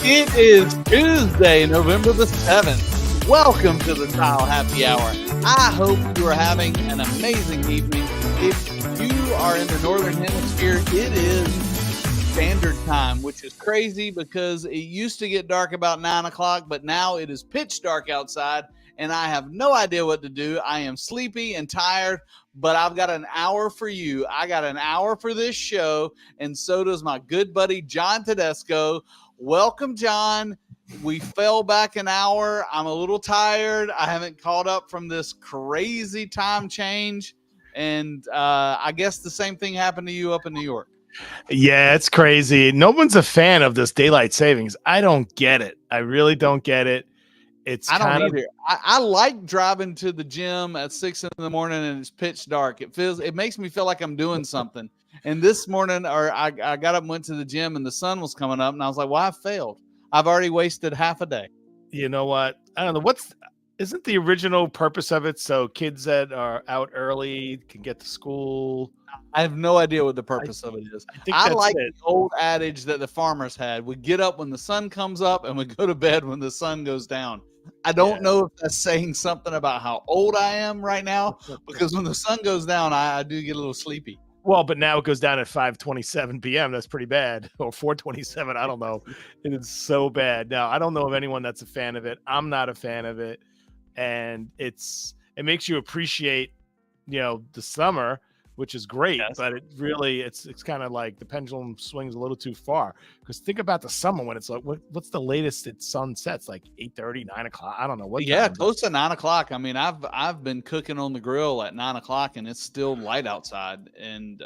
It is Tuesday, November the 7th. Welcome to the Tile Happy Hour. I hope you are having an amazing evening. If you are in the Northern Hemisphere, it is standard time, which is crazy because it used to get dark about 9 o'clock, but now it is pitch dark outside, and I have no idea what to do. I am sleepy and tired, but I've got an hour for you. I got an hour for this show, and so does my good buddy, John Tedesco. Welcome, John. We fell back an hour. I'm a little tired. I haven't caught up from this crazy time change. And I guess the same thing happened to you up in New York. Yeah, it's crazy. No one's a fan of this daylight savings. I don't get it. I really don't get it. I don't either. I like driving to the gym at 6 a.m. and it's pitch dark. It makes me feel like I'm doing something. And this morning, I got up and went to the gym and the sun was coming up and I was like, well, I failed. I've already wasted half a day. You know what? I don't know. Isn't the original purpose of it so kids that are out early can get to school? I have no idea what the purpose of it is. I like the old adage that the farmers had. We get up when the sun comes up and we go to bed when the sun goes down. I don't know if that's saying something about how old I am right now, because when the sun goes down, I do get a little sleepy. Well, but now it goes down at 5:27 p.m. That's pretty bad. Or 4:27. I don't know. It is so bad. Now, I don't know of anyone that's a fan of it. I'm not a fan of it. And it makes you appreciate, the summer, which is great. Yes. But it really, it's kind of like the pendulum swings a little too far. Because think about the summer when it's like, what's the latest it sun sets? Like 8:30, 9 o'clock. I don't know what. Yeah, close to 9 o'clock. I mean, I've been cooking on the grill at 9 o'clock and it's still light outside. And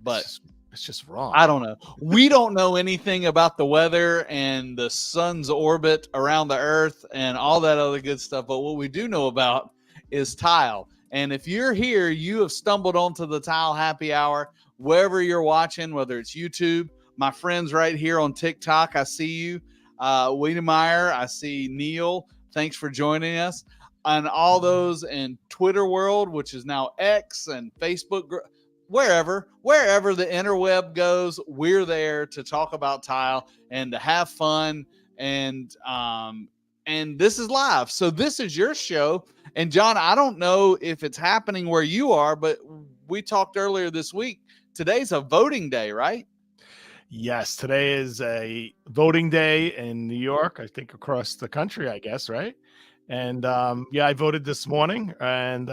but it's just wrong. I don't know. We don't know anything about the weather and the sun's orbit around the earth and all that other good stuff. But what we do know about is tile. And if you're here, you have stumbled onto the Tile Happy Hour, wherever you're watching, whether it's YouTube, my friends right here on TikTok, I see you. Wiedemeyer, I see Neil. Thanks for joining us. And all those in Twitter world, which is now X and Facebook, wherever the interweb goes, we're there to talk about tile and to have fun. And this is live. So this is your show. And John, I don't know if it's happening where you are, but we talked earlier this week. Today's a voting day, right? Yes, today is a voting day in New York, I think across the country, I guess, right? And I voted this morning and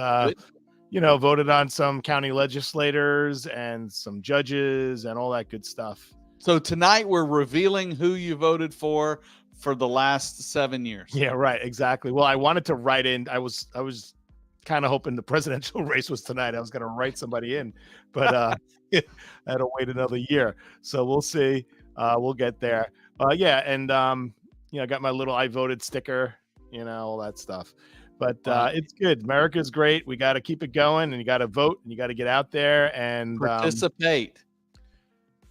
voted on some county legislators and some judges and all that good stuff. So tonight we're revealing who you voted for the last 7 years. Yeah, right. Exactly. Well, I wanted to write in. I was kind of hoping the presidential race was tonight. I was going to write somebody in, but I had to wait another year. So we'll see. We'll get there. I got my little I voted sticker, all that stuff. But it's good. America's great. We got to keep it going, and you got to vote, and you got to get out there and participate.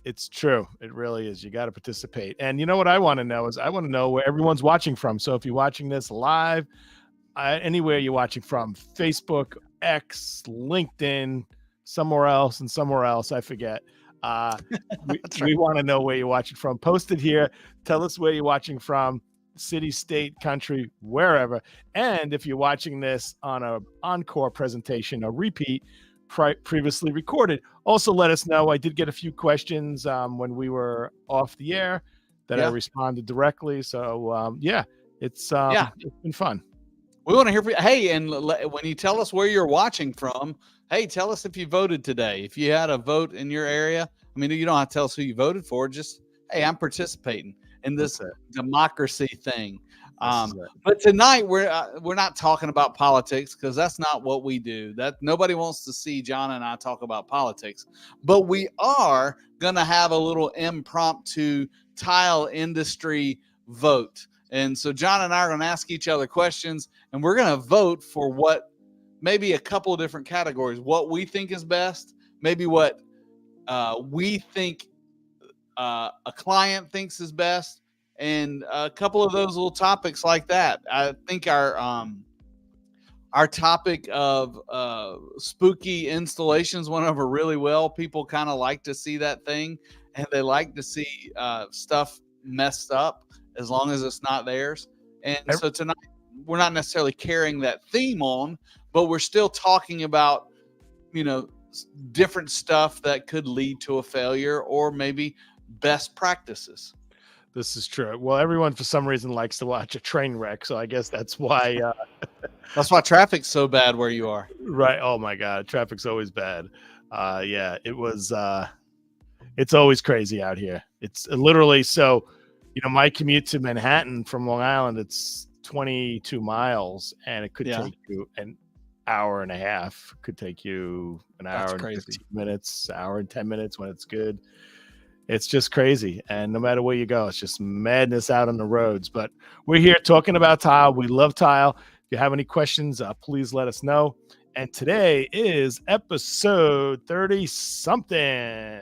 It's true. It really is. You got to participate. And you know what I want to know is I want to know where everyone's watching from. So if you're watching this live, anywhere you're watching from, Facebook, X, LinkedIn, somewhere else, I forget. We want to know where you're watching from. Post it here. Tell us where you're watching from. City, state, country, wherever. And if you're watching this on an encore presentation, a repeat, previously recorded, also let us know. I did get a few questions when we were off the air that I responded directly. So it's been fun. We want to hear from you. Hey, and when you tell us where you're watching from, hey, tell us if you voted today. If you had a vote in your area, I mean, you don't have to tell us who you voted for. Just, hey, I'm participating in this democracy thing. But tonight we're not talking about politics because that's not what we do. That nobody wants to see John and I talk about politics. But we are going to have a little impromptu tile industry vote. And so John and I are going to ask each other questions, and we're going to vote for what maybe a couple of different categories. What we think is best, maybe what we think a client thinks is best, and a couple of those little topics like that. I think our topic of spooky installations went over really well. People kind of like to see that thing, and they like to see stuff messed up. as long as it's not theirs. And Ev- so tonight we're not necessarily carrying that theme on, but we're still talking about, you know, different stuff that could lead to a failure, or maybe best practices. This is true. Well, everyone for some reason likes to watch a train wreck, so I guess that's why. That's why traffic's so bad where you are. Right. Oh my God, traffic's always bad. Yeah, it was. It's always crazy out here. It's literally so. You know, my commute to Manhattan from Long Island, it's 22 miles, and it could take you an hour and a half. Could take you an hour and 15 minutes, hour and 10 minutes when it's good. It's just crazy. And no matter where you go, it's just madness out on the roads. But we're here talking about tile. We love tile. If you have any questions, please let us know. And today is episode 30 something.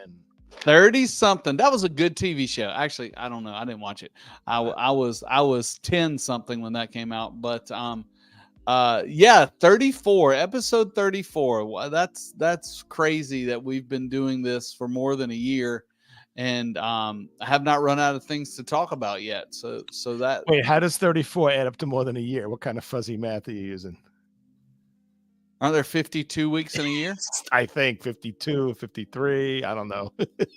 30 something. That was a good TV show. Actually, I don't know. I didn't watch it. I was 10 something when that came out, but yeah, 34, episode 34. That's crazy that we've been doing this for more than a year, and I have not run out of things to talk about yet. So that. Wait, how does 34 add up to more than a year? What kind of fuzzy math are you using? Aren't there 52 weeks in a year? I think 52, 53. I don't know.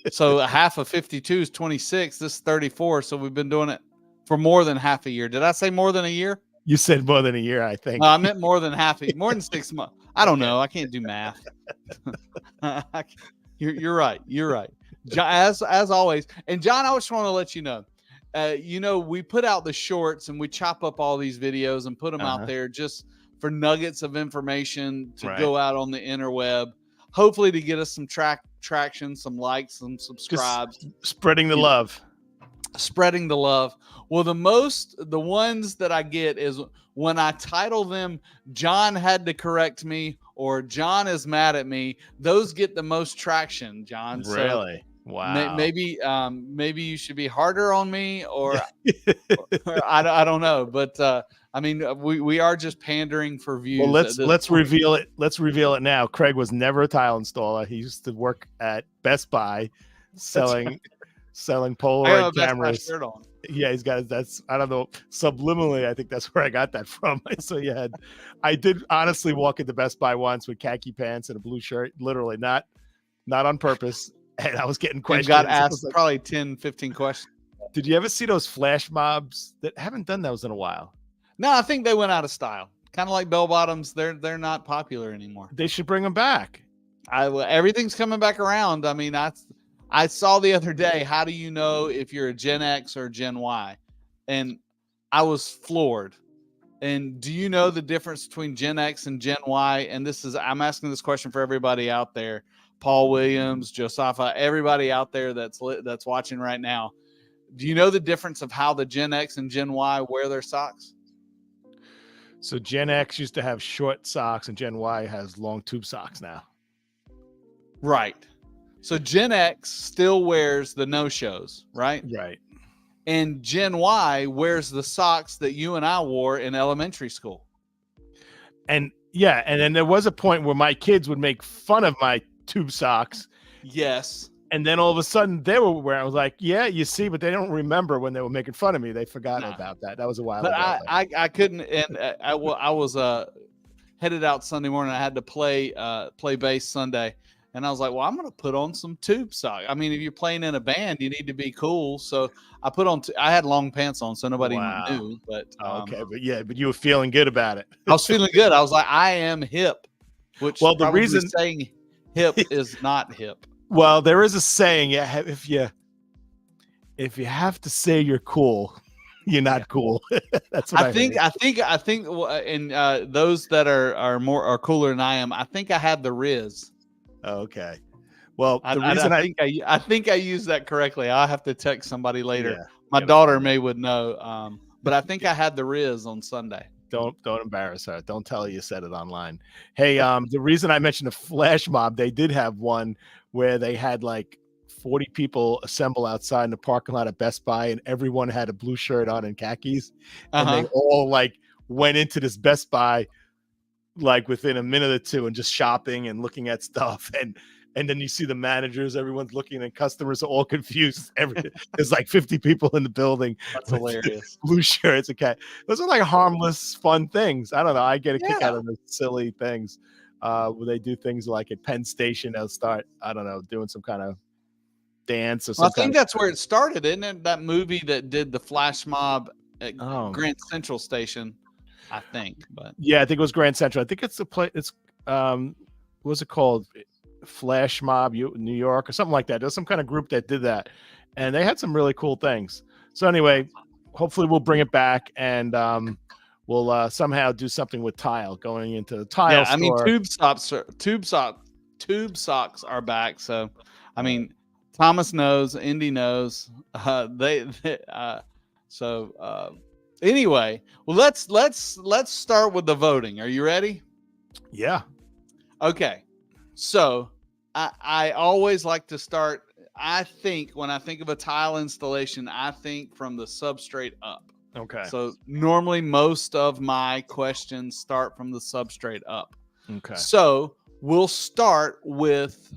So half of 52 is 26. This is 34. So we've been doing it for more than half a year. Did I say more than a year? You said more than a year, I think. No, I meant more than more than 6 months. I don't know. I can't do math. You're right. You're right. As always. And John, I just want to let you know, we put out the shorts and we chop up all these videos and put them out there just for nuggets of information to go out on the interweb, hopefully to get us some traction, some likes, some subscribes. Just spreading the love. Spreading the love. Well, the ones that I get is when I title them, John had to correct me, or John is mad at me. Those get the most traction, John. Really? So wow. Maybe you should be harder on me, or I don't know. But I mean, we are just pandering for views. Well, let's reveal it. Let's reveal it now. Craig was never a tile installer. He used to work at Best Buy selling Polaroid cameras. Shirt on. Yeah, he's got that's I don't know, subliminally I think that's where I got that from. So I did honestly walk into Best Buy once with khaki pants and a blue shirt, literally not on purpose, and I was getting questions. Got asked probably 10, 15 questions. Did you ever see those flash mobs? That haven't done those in a while. No, I think they went out of style. Kind of like bell bottoms, they're not popular anymore. They should bring them back. Everything's coming back around. I mean, I saw the other day, how do you know if you're a Gen X or Gen Y? And I was floored. And do you know the difference between Gen X and Gen Y? And I'm asking this question for everybody out there. Paul Williams, Josapha, everybody out there that's watching right now. Do you know the difference of how the Gen X and Gen Y wear their socks? So Gen X used to have short socks and Gen Y has long tube socks now. Right. So Gen X still wears the no-shows, right? Right. And Gen Y wears the socks that you and I wore in elementary school. And then there was a point where my kids would make fun of my tube socks. Yes. And then all of a sudden they were wearing, I was like, yeah, you see, but they don't remember when they were making fun of me. They forgot about that. That was a while ago. I couldn't, and I was headed out Sunday morning. I had to play bass Sunday. And I was like, well, I'm going to put on some tube socks. I mean, if you're playing in a band, you need to be cool. So I put on, I had long pants on, so nobody knew. But okay, but you were feeling good about it. I was feeling good. I was like, I am hip. Which the reason saying hip is not hip. Well, there is a saying, if you have to say you're cool, you're not cool. That's what I think. And those that are cooler than I am, I think I had the Riz. Okay. Well, I think I used that correctly. I'll have to text somebody later. Yeah, my daughter would know. But I think I had the Riz on Sunday. Don't embarrass her. Don't tell her you said it online. Hey, the reason I mentioned a flash mob, they did have one where they had like 40 people assemble outside in the parking lot at Best Buy, and everyone had a blue shirt on and khakis, and they all like went into this Best Buy like within a minute or two and just shopping and looking at stuff. And then you see the managers, everyone's looking, and customers are all confused. There's like 50 people in the building. That's with hilarious. Blue shirts. Okay. Those are like harmless, fun things. I don't know. I get a kick Yeah. out of those silly things. Where they do things like at Penn Station, they'll start, I don't know, doing some kind of dance or Well, I something. think that's where it started, isn't it? That movie that did the flash mob at Grand Central Station, I think. But yeah, I think it was Grand Central. I think it's the place. It's what's it called? Flash Mob, New York, or something like that. There's some kind of group that did that, and they had some really cool things. So anyway, hopefully we'll bring it back, and we'll somehow do something with tile going into the tile store. I mean, tube socks are back. So, I mean, Thomas knows, Indy knows. Anyway, well, let's start with the voting. Are you ready? Yeah. Okay. So I always like to start. I think when I think of a tile installation, I think from the substrate up. Okay. So normally most of my questions start from the substrate up. Okay. So we'll start with,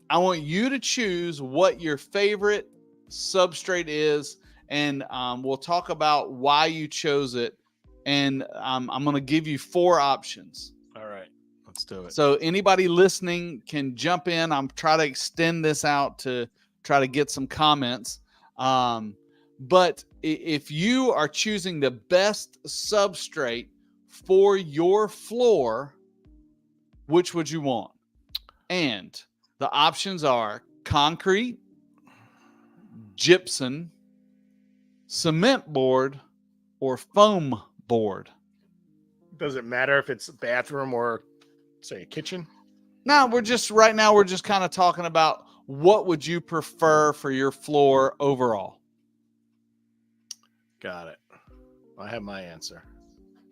I want you to choose what your favorite substrate is, and we'll talk about why you chose it. And I'm going to give you 4 options. All right. Let's do it. So anybody listening can jump in. I'm trying to extend this out to try to get some comments. But if you are choosing the best substrate for your floor, which would you want? And the options are concrete, gypsum, cement board, or foam board. Does it matter if it's a bathroom or, say, a kitchen? No, we're just kind of talking about what would you prefer for your floor overall. Got it. I have my answer.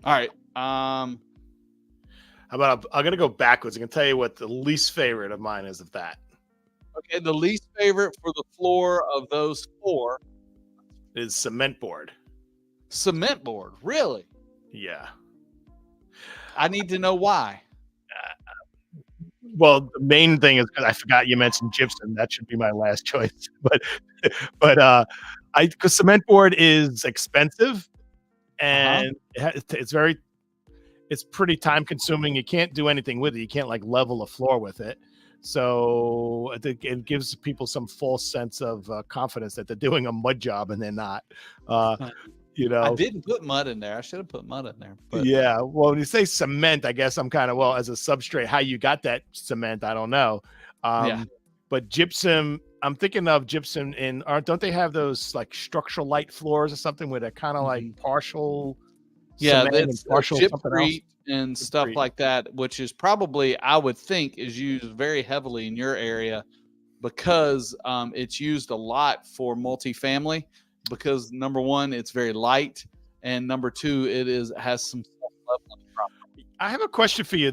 All right. How about I'm going to go backwards. I can tell you what the least favorite of mine is of that. Okay, the least favorite for the floor of those 4 is cement board. Cement board, really? Yeah. I need to know why. Well, the main thing is because I forgot you mentioned gypsum. That should be my last choice. But because cement board is expensive, and it's pretty time consuming. You can't do anything with it. You can't like level a floor with it. So it gives people some false sense of confidence that they're doing a mud job, and they're not. I didn't put mud in there. I should have put mud in there. But. Yeah. Well, when you say cement, I guess I'm kind of, as a substrate, how you got that cement, I don't know. But gypsum, I'm thinking of gypsum don't they have those like structural light floors or something where they're kind of like partial? Yeah, that's partial gypcrete and stuff like that, which is probably, I would think, is used very heavily in your area because it's used a lot for multifamily. Because number 1, it's very light, and number 2, has some leveling property. I have a question for you.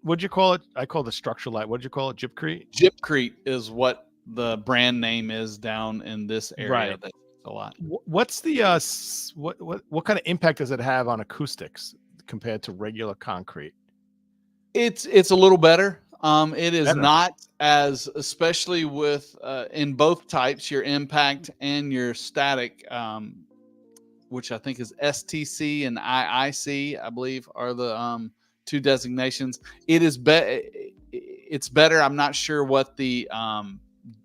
What'd you call it? I call the structural light. What'd you call it? Gypcrete? Gypcrete is what the brand name is down in this area. Right. That's a lot. What's the what kind of impact does it have on acoustics compared to regular concrete? It's a little better. It is not as, especially with in both types, your impact and your static, which I think is STC and IIC, I believe, are the 2 designations. It's better. I'm not sure what the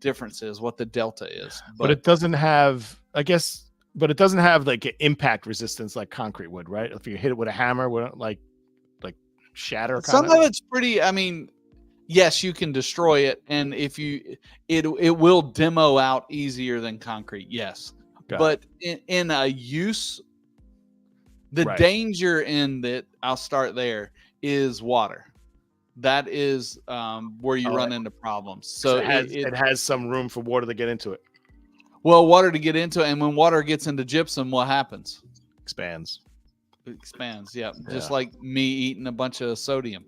difference is, what the delta is. But it doesn't have, I guess, it doesn't have like an impact resistance like concrete would, right? If you hit it with a hammer, would it like shatter? Some of it's pretty, I mean, yes, you can destroy it, and if it will demo out easier than concrete. Yes, but in a use, the danger in that, I'll start there, is water. That is where you run into problems. So it has some room for water to get into it. Well, water to get into it, and when water gets into gypsum, what happens? Expands. It expands. Yeah, just like me eating a bunch of sodium.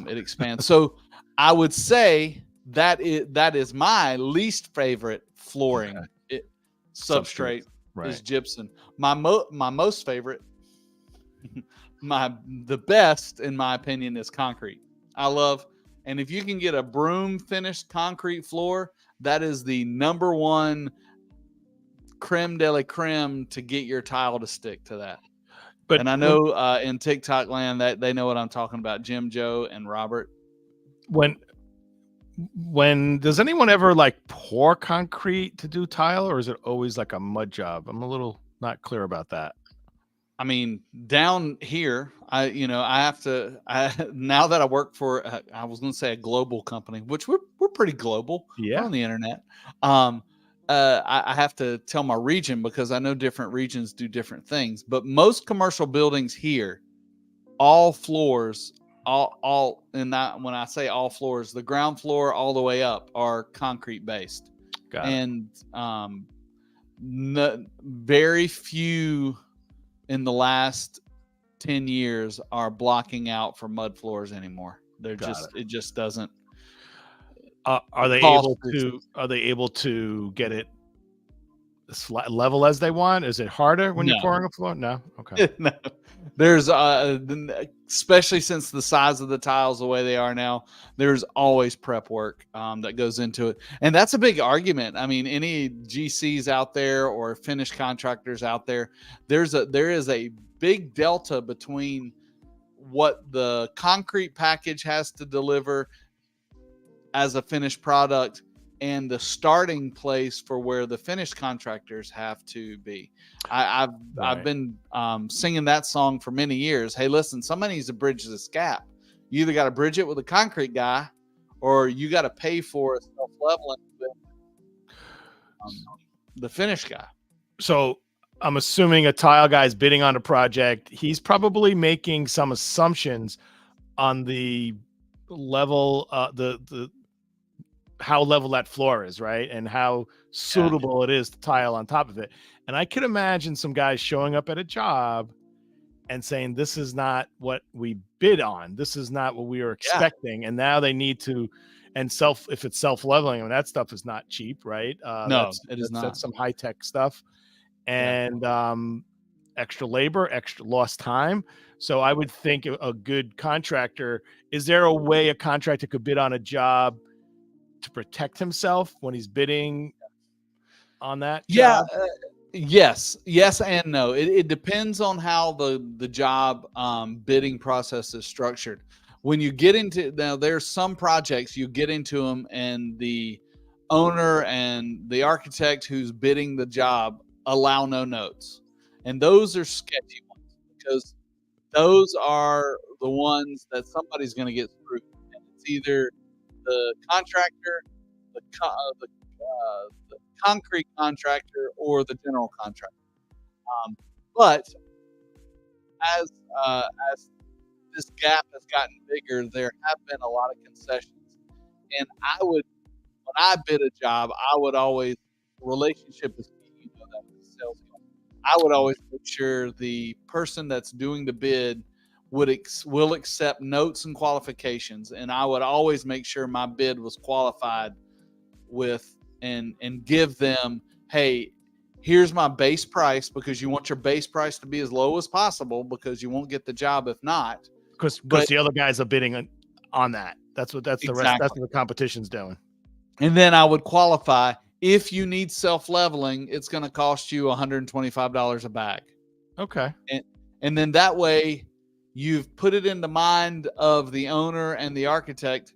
It expands. So I would say that is my least favorite flooring substrate is gypsum. My most favorite the best, in my opinion, is concrete. And if you can get a broom finished concrete floor, that is the number one creme de la creme to get your tile to stick to that. But And I know in TikTok land that they know what I'm talking about. Jim, Joe, and Robert. When does anyone ever like pour concrete to do tile, or is it always like a mud job? I'm a little not clear about that. I mean, down here, now that I work for, I was going to say a global company, which we're pretty global. Yeah. We're on the internet. I have to tell my region because I know different regions do different things, but most commercial buildings here, all floors, when I say all floors, the ground floor all the way up are concrete based. Got it. And very few in the last 10 years are blocking out for mud floors anymore. It just doesn't. Are they able to get it level as they want? Is it harder when you're pouring a floor? No. Okay. No. There's especially since the size of the tiles the way they are now, there's always prep work that goes into it. And that's a big argument. I mean, any GCs out there or finish contractors out there, there is a big delta between what the concrete package has to deliver as a finished product and the starting place for where the finished contractors have to be. I've been singing that song for many years. Hey, listen, somebody needs to bridge this gap. You either got to bridge it with a concrete guy, or you got to pay for a self-leveling with the finished guy. So I'm assuming a tile guy's bidding on a project. He's probably making some assumptions on the level, the how level that floor is, right? And how suitable it is to tile on top of it. And I could imagine some guys showing up at a job and saying, this is not what we bid on. This is not what we were expecting. And now they need to, if it's self-leveling, I mean, that stuff is not cheap, right? No, it is not. That's some high-tech stuff. And extra labor, extra lost time. So I would think a good contractor, is there a way a contractor could bid on a job to protect himself when he's bidding on that job? Yes and no. It depends on how the job bidding process is structured. When you get into, now there's some projects you get into them and the owner and the architect who's bidding the job allow no notes, and those are sketchy ones because those are the ones that somebody's going to get screwed, and it's either the contractor, the concrete contractor, or the general contractor. But as this gap has gotten bigger, there have been a lot of concessions. And when I bid a job, I would always, relationship is key, you know that with sales. I would always make sure the person that's doing the bid will accept notes and qualifications, and I would always make sure my bid was qualified with and give them, hey, here's my base price, because you want your base price to be as low as possible because you won't get the job if not. Because the other guys are bidding on that. That's the rest. That's what the competition's doing. And then I would qualify, if you need self-leveling, it's going to cost you $125 a bag. Okay. And then that way, you've put it in the mind of the owner and the architect,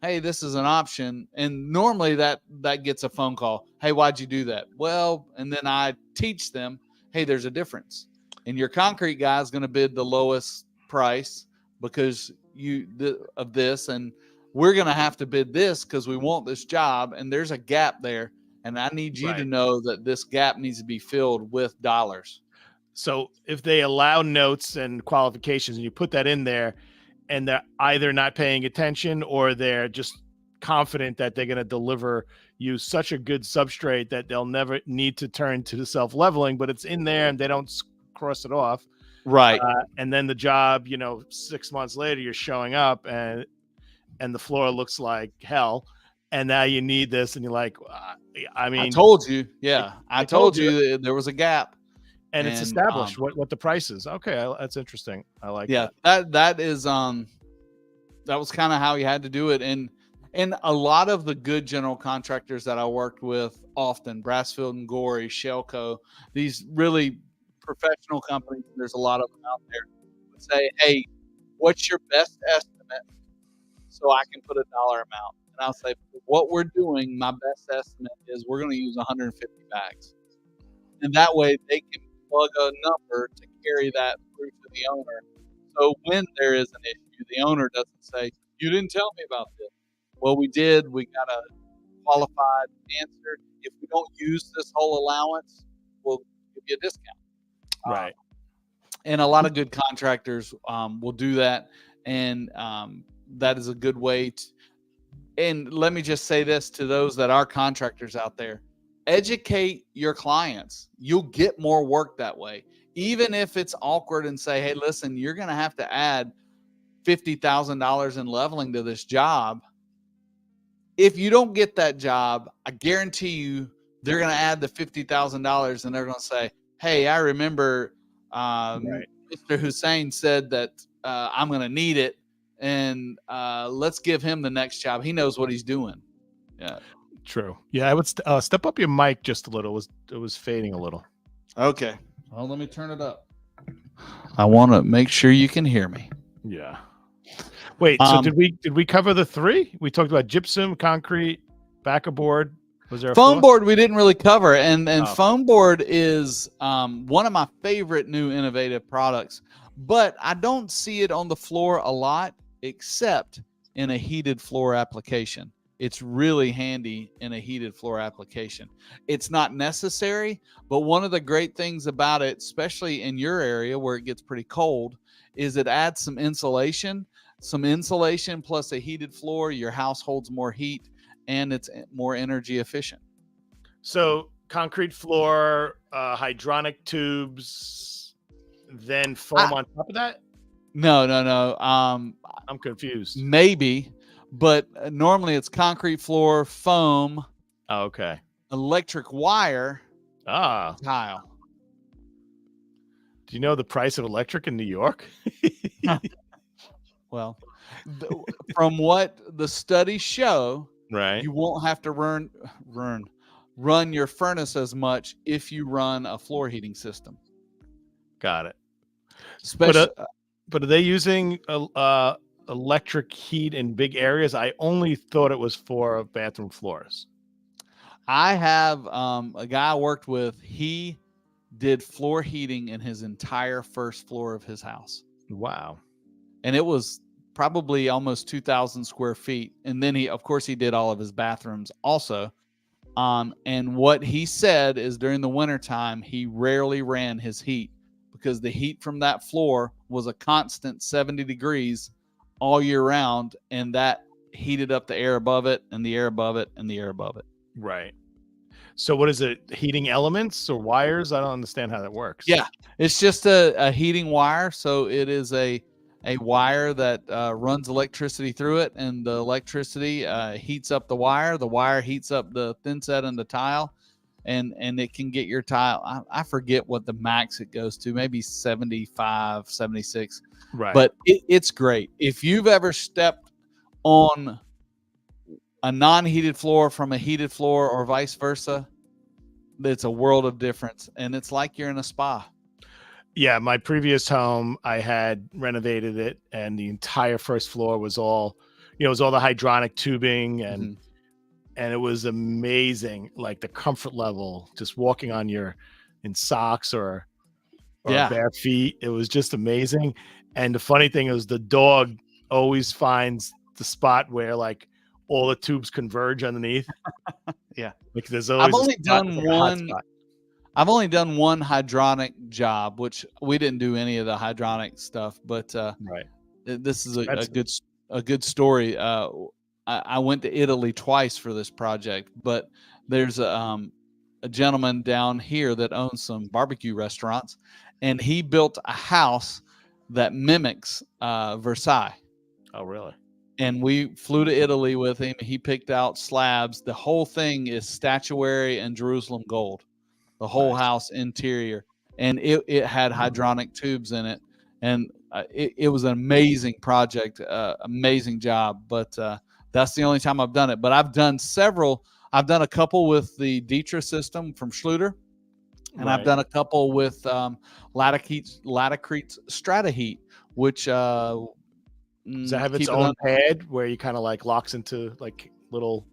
hey, this is an option. And normally that gets a phone call. Hey, why'd you do that? Well, and then I teach them, hey, there's a difference. And your concrete guy is going to bid the lowest price because of this. And we're going to have to bid this because we want this job. And there's a gap there. And I need you to know that this gap needs to be filled with dollars. So if they allow notes and qualifications and you put that in there and they're either not paying attention or they're just confident that they're going to deliver you such a good substrate that they'll never need to turn to the self-leveling, but it's in there and they don't cross it off. Right. And then the job, 6 months later, you're showing up and the floor looks like hell. And now you need this. And you're like, I told you. Yeah. I told you there was a gap. And it's established what the price is. Okay, that's interesting. I like that. That is that was kind of how you had to do it. And a lot of the good general contractors that I worked with often, Brassfield and Gorey, Shelco, these really professional companies, there's a lot of them out there, would say, hey, what's your best estimate so I can put a dollar amount? And I'll say, what we're doing, my best estimate is we're going to use 150 bags. And that way they can plug a number to carry that through to the owner. So when there is an issue, the owner doesn't say, you didn't tell me about this. Well, we did. We got a qualified answer. If we don't use this whole allowance, we'll give you a discount. Right. And a lot of good contractors will do that. And that is a good way to. And let me just say this to those that are contractors out there. Educate your clients. You'll get more work that way. Even if it's awkward and say, hey, listen, you're going to have to add $50,000 in leveling to this job. If you don't get that job, I guarantee you they're going to add the $50,000 and they're going to say, hey, I remember Mr. Hussein said that I'm going to need it. And let's give him the next job. He knows what he's doing. Yeah. True. Yeah, I would step up your mic just a little. It was fading a little. Okay. Well, let me turn it up. I want to make sure you can hear me. Yeah. Wait. So did we cover the three? We talked about gypsum, concrete, backer board. Was there a foam fourth? board? We didn't really cover, and foam board is one of my favorite new innovative products. But I don't see it on the floor a lot, except in a heated floor application. It's really handy in a heated floor application. It's not necessary, but one of the great things about it, especially in your area where it gets pretty cold, is it adds some insulation. Some insulation plus a heated floor, your house holds more heat and it's more energy efficient. So concrete floor, hydronic tubes, then foam on top of that? No. I'm confused. Maybe, but normally it's concrete floor, foam. Oh, okay. Electric wire. Tile. Do you know the price of electric in New York? Well, from what the studies show, right, you won't have to run your furnace as much if you run a floor heating system. Got it. Especially, but are they using electric heat in big areas? I only thought it was for bathroom floors. I have a guy I worked with. He did floor heating in his entire first floor of his house. Wow. And it was probably almost 2,000 square feet. And then he did all of his bathrooms also. And what he said is during the wintertime, he rarely ran his heat because the heat from that floor was a constant 70 degrees all year round. And that heated up the air above it and the air above it and the air above it. Right. So what is it? Heating elements or wires? I don't understand how that works. Yeah, it's just a heating wire. So it is a wire that runs electricity through it, and the electricity heats up the wire. The wire heats up the thin set and the tile, and it can get your tile. I forget what the max it goes to, maybe 75, 76. Right. But it's great. If you've ever stepped on a non-heated floor from a heated floor or vice versa, it's a world of difference, and it's like you're in a spa. Yeah, my previous home, I had renovated it, and the entire first floor was all, it was all the hydronic tubing, and it was amazing. Like the comfort level, just walking in socks or bare feet, it was just amazing. And the funny thing is, the dog always finds the spot where like all the tubes converge underneath. Yeah, like there's always. I've only done one hydronic job, which we didn't do any of the hydronic stuff, but right. This is a good story. I went to Italy twice for this project, but there's a gentleman down here that owns some barbecue restaurants, and he built a house that mimics Versailles. Oh, really? And we flew to Italy with him. He picked out slabs. The whole thing is statuary and Jerusalem gold. The whole house interior. and it had hydronic tubes in it, and it was an amazing project, amazing job. But that's the only time I've done it. But I've done several. I've done a couple with the Dietra system from Schluter, and I've Right. done a couple with Latacrete Strata Heat, which Does that have its keep it own on. pad where you kind of like locks into like little,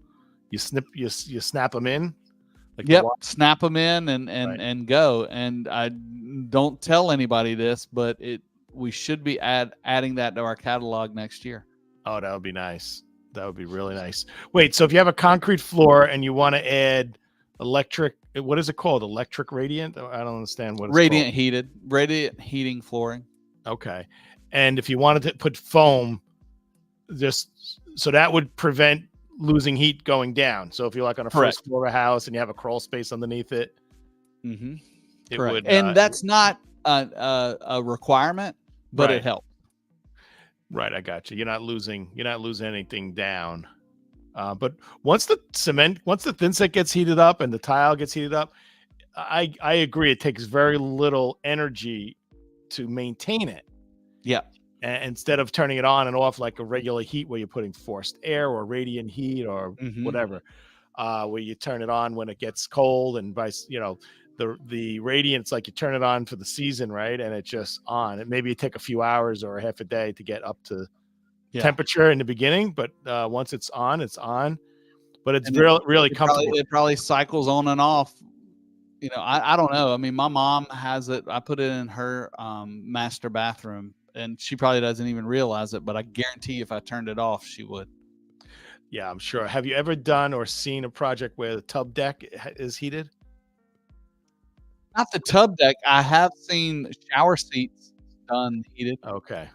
you snap them in like the Yep, wall? snap them in and Right. and go. And I don't tell anybody this, but we should be adding that to our catalog next year. Oh, that would be nice. That would be really nice. Wait, so if you have a concrete floor and you want to add electric, what is it called? Electric radiant? I don't understand what it's Radiant heating flooring. called. Okay. And if you wanted to put foam, just so that would prevent losing heat going down. So if you're like on a Correct. first floor of a house and you have a crawl space underneath it, Mm-hmm. it Correct. would. And that's not a requirement, but Right. it helps. Right, I got you. You're not losing anything down. But once the thin set gets heated up and the tile gets heated up, I agree. It takes very little energy to maintain it. Yeah. And instead of turning it on and off like a regular heat where you're putting forced air or radiant heat or whatever, where you turn it on when it gets cold and the radiant's like you turn it on for the season, right? And it's just on. It maybe take a few hours or a half a day to get up to temperature in the beginning, but once it's on, it's on. But it's really comfortable. It probably cycles on and off. I don't know. I mean, my mom has it. I put it in her master bathroom, and she probably doesn't even realize it. But I guarantee if I turned it off, she would. Yeah, I'm sure. Have you ever done or seen a project where the tub deck is heated? Not the tub deck. I have seen shower seats done heated. Okay.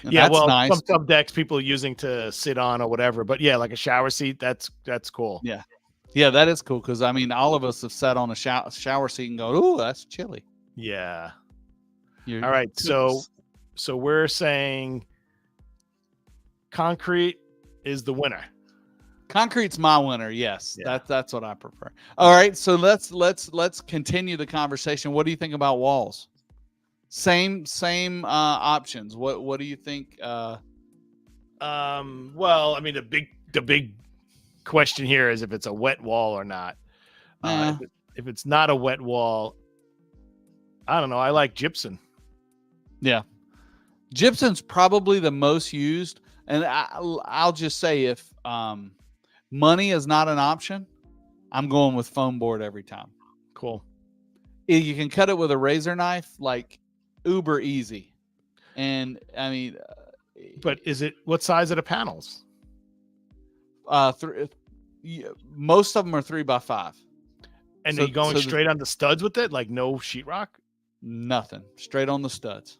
And Yeah, that's well, nice. some tub decks people are using to sit on or whatever. But yeah, like a shower seat, that's cool. Yeah. Yeah, that is cool because I mean, all of us have sat on a shower seat and go, "Ooh, that's chilly." Yeah. All right, so we're saying concrete is the winner. Concrete's my winner. Yes, that's what I prefer. All right, so let's continue the conversation. What do you think about walls? Same options. What do you think? Well, I mean, the big question here is if it's a wet wall or not. If it's not a wet wall, I don't know. I like gypsum. Yeah, gypsum's probably the most used, and I'll just say if money is not an option, I'm going with foam board every time. Cool. You can cut it with a razor knife, like uber easy. And I mean, but what size are the panels? Most of them are 3x5. And are you going straight on the studs with it? Like no sheetrock? Nothing. Straight on the studs.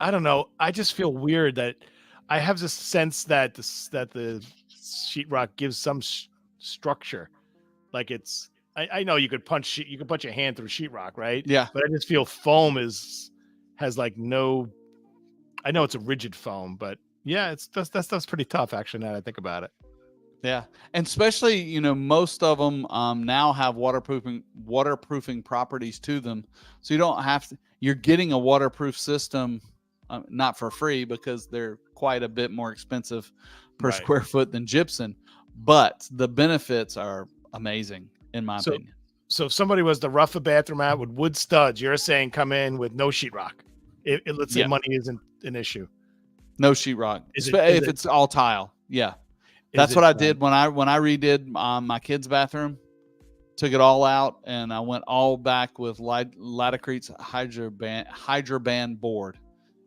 I don't know. I just feel weird that I have this sense that the sheetrock gives some structure. Like it's, I know you could punch your hand through sheetrock, right? Yeah. But I just feel foam has like no. I know it's a rigid foam, but yeah, that stuff's pretty tough actually. Now that I think about it. Yeah, and especially most of them now have waterproofing properties to them, so you don't have to. You're getting a waterproof system, not for free because they're quite a bit more expensive per square foot than gypsum, but the benefits are amazing in my opinion. So if somebody was to rough a bathroom out with wood studs, you're saying come in with no sheetrock. Let's say money isn't an issue. No sheetrock, if it's all tile. Yeah. That's what I did when I redid my kids' bathroom. Took it all out and I went all back with Latacrete's Hydroban board,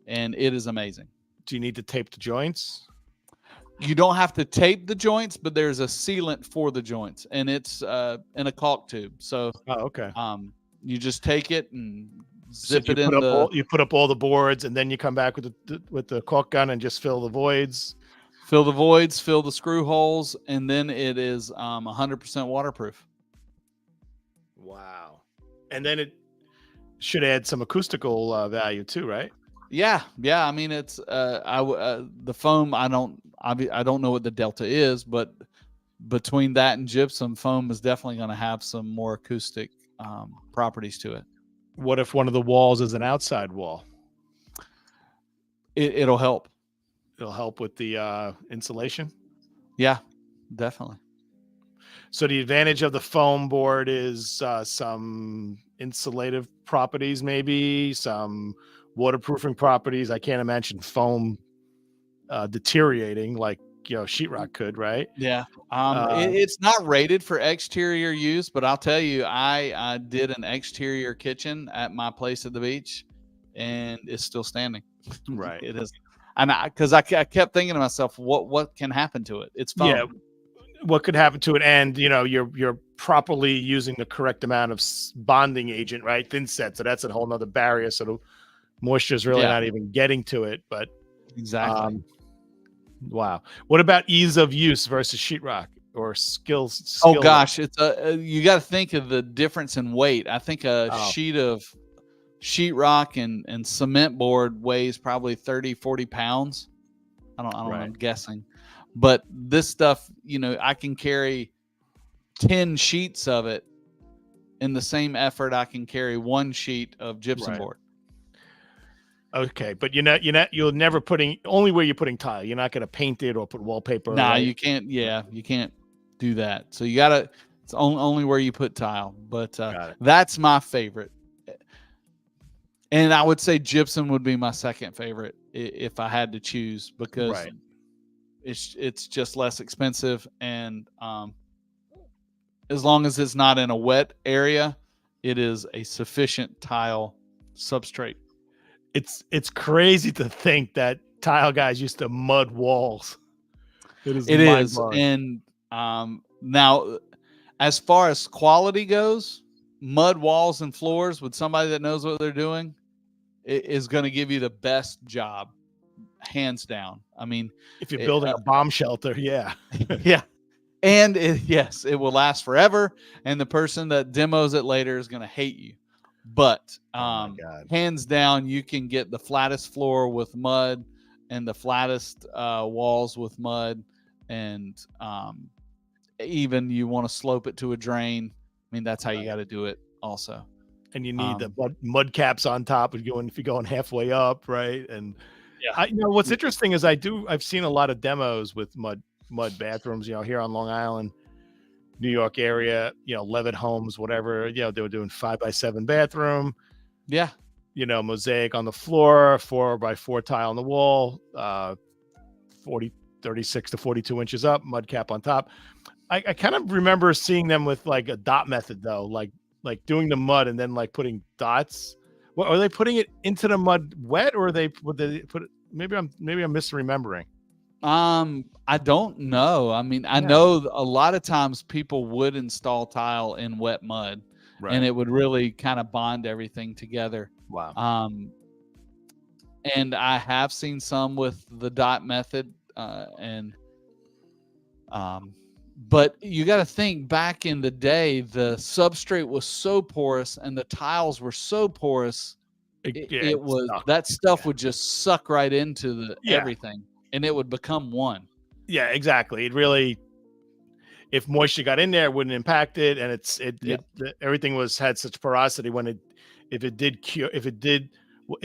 and it is amazing. Do you need to tape the joints? You don't have to tape the joints, but there's a sealant for the joints, and it's in a caulk tube. So, okay. You just take it and zip it in. You put up all the boards, and then you come back with the caulk gun and just fill the voids. Fill the voids, fill the screw holes, and then it is 100% waterproof. Wow. And then it should add some acoustical value too, right? Yeah. I mean, it's the foam. I don't know what the delta is, but between that and gypsum, foam is definitely going to have some more acoustic properties to it. What if one of the walls is an outside wall? It'll help. It'll help with the insulation. Yeah, definitely. So the advantage of the foam board is some insulative properties, maybe some waterproofing properties. I can't imagine foam deteriorating like sheetrock could, right? Yeah. Uh, It's not rated for exterior use, but I'll tell you, I did an exterior kitchen at my place at the beach, and it's still standing. right. It is, and because I kept thinking to myself, what can happen to it? It's foam. Yeah. What could happen to it? And you're properly using the correct amount of bonding agent, right? Thin set. So that's a whole nother barrier. So the moisture is really not even getting to it. But exactly. Wow. What about ease of use versus sheetrock or skills? Oh gosh, it's you got to think of the difference in weight. I think a sheet of sheetrock and cement board weighs probably 30, 40 pounds. I don't know, I'm guessing. But this stuff, I can carry 10 sheets of it in the same effort I can carry one sheet of gypsum board. Okay, but you're never putting, only where you're putting tile. You're not going to paint it or put wallpaper. No, you can't. Yeah, you can't do that. So you gotta. It's only where you put tile. But that's my favorite. And I would say gypsum would be my second favorite if I had to choose, because it's just less expensive, and as long as it's not in a wet area, it is a sufficient tile substrate. It's crazy to think that tile guys used to mud walls. It is. And now, as far as quality goes, mud walls and floors with somebody that knows what they're doing is going to give you the best job, hands down. I mean, if you're building a bomb shelter, yeah. And it will last forever. And the person that demos it later is going to hate you. But hands down, you can get the flattest floor with mud and the flattest walls with mud. And even you want to slope it to a drain. I mean, that's how you got to do it also. And you need the mud caps on top if you're going halfway up, right? And what's interesting is I've seen a lot of demos with mud bathrooms, here on Long Island, New York area, Levitt Homes, whatever, they were doing 5x7 bathroom. Yeah. Mosaic on the floor, 4x4 tile on the wall, 36 to 42 inches up, mud cap on top. I kind of remember seeing them with like a dot method though, like doing the mud and then like putting dots. What are they putting it into the mud wet, or would they put it? Maybe I'm misremembering. I don't know. I mean, I know a lot of times people would install tile in wet mud, and it would really kind of bond everything together. Wow. And I have seen some with the dot method, but you got to think, back in the day, the substrate was so porous and the tiles were so porous. It was that stuff would just suck right into everything, and it would become one. Yeah, exactly. It really, if moisture got in there, it wouldn't impact it, and everything had such porosity if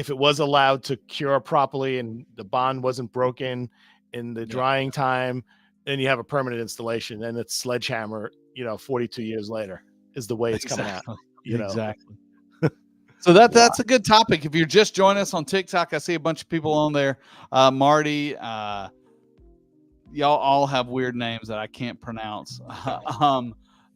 it was allowed to cure properly and the bond wasn't broken in the drying time, then you have a permanent installation, and it's sledgehammer. 42 years later is the way it's coming out. Exactly. So that's a good topic. If you're just joining us on TikTok, I see a bunch of people on there. Marty, y'all all have weird names that I can't pronounce.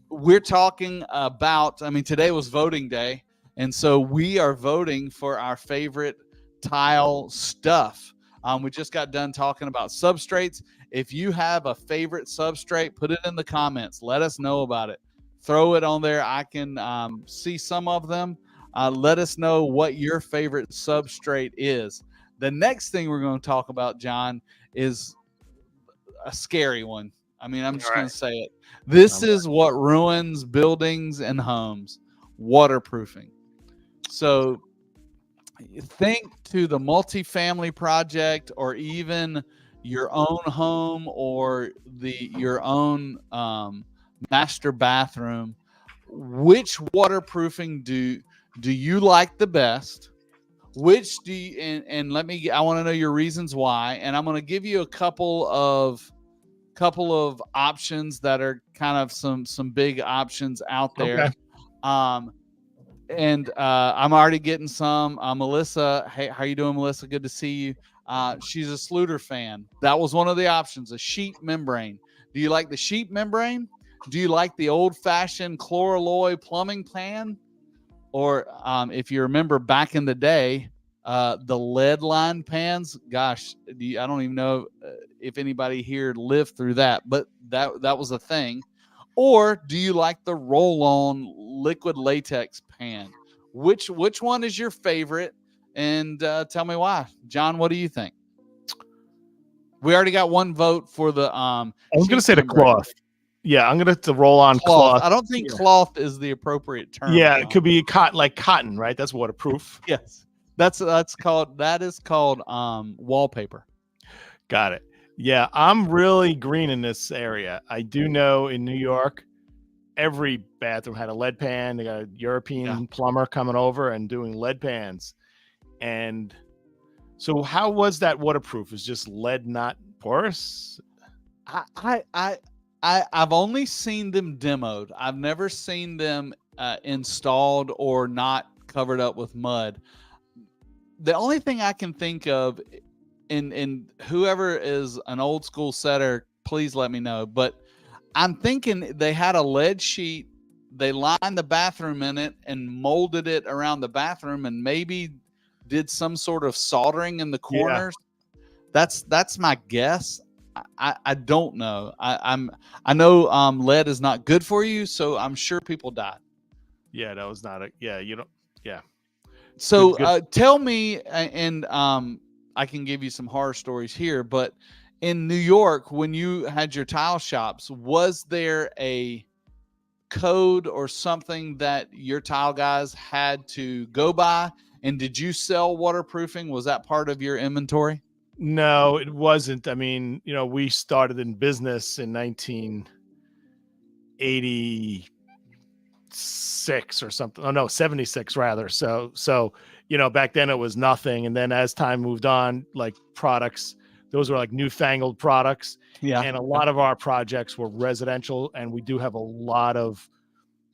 We're talking about, today was voting day. And so we are voting for our favorite tile stuff. We just got done talking about substrates. If you have a favorite substrate, put it in the comments. Let us know about it. Throw it on there. I can see some of them. Let us know what your favorite substrate is. The next thing we're going to talk about, John, is a scary one. I'm just going to say it. This is what ruins buildings and homes: waterproofing. So think to the multifamily project, or even your own home, or your own master bathroom. Which waterproofing do do you like the best? Which do you, and I want to know your reasons why. And I'm going to give you a couple of options that are kind of some big options out there. Okay. And I'm already getting some. Melissa, hey, how you doing, Melissa? Good to see you. She's a Sluter fan. That was one of the options, a sheet membrane. Do you like the sheet membrane? Do you like the old-fashioned chloralloy plumbing pan? Or if you remember back in the day, the lead line pans. Gosh, I don't even know if anybody here lived through that, but that was a thing. Or do you like the roll-on liquid latex pan? Which one is your favorite? And tell me why. John, what do you think? We already got one vote for the I'm going to say the membrane. cloth. Yeah, I'm going to roll on cloth. I don't think cloth is the appropriate term. Yeah, it could be cotton, right? That's waterproof. Yes. That is called wallpaper. Got it. Yeah, I'm really green in this area. I do know in New York, every bathroom had a lead pan. They got a European plumber coming over and doing lead pans. And so how was that waterproof? Is just lead not porous? I've only seen them demoed. I've never seen them installed or not covered up with mud. The only thing I can think of, and whoever is an old school setter, please let me know. But I'm thinking they had a lead sheet. They lined the bathroom in it and molded it around the bathroom, and maybe did some sort of soldering in the corners. Yeah. That's my guess. I don't know. I know lead is not good for you, so I'm sure people died. Yeah, that was not a you don't. Yeah. So tell me, and I can give you some horror stories here, but in New York, when you had your tile shops, was there a code or something that your tile guys had to go by? And did you sell waterproofing? Was that part of your inventory? No, it wasn't. I mean, we started in business in 1986 or something. Oh no, 76 rather. So, back then it was nothing. And then as time moved on, like products, those were like newfangled products. Yeah. And a lot of our projects were residential, and we do have a lot of,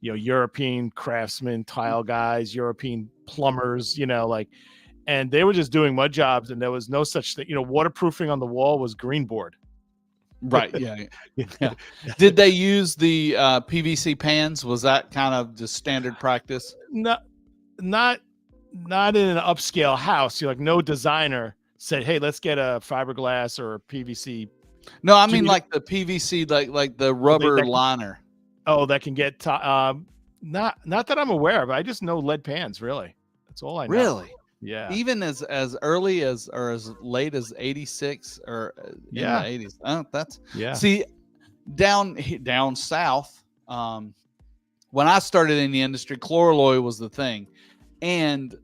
European craftsmen, tile guys, European plumbers, and they were just doing mud jobs, and there was no such thing. Waterproofing on the wall was green board. Right. Yeah. Did they use the PVC pans? Was that kind of just standard practice? Not in an upscale house. No designer said, "Hey, let's get a fiberglass or a PVC." No, I mean like the PVC, like the rubber liner. Oh, that can get not that I'm aware of. I just know lead pans. Really, that's all I know. Really. Yeah. Even as early as or as late as 86 or in the 80s. Oh, that's See, down south, when I started in the industry, chloralloy was the thing, and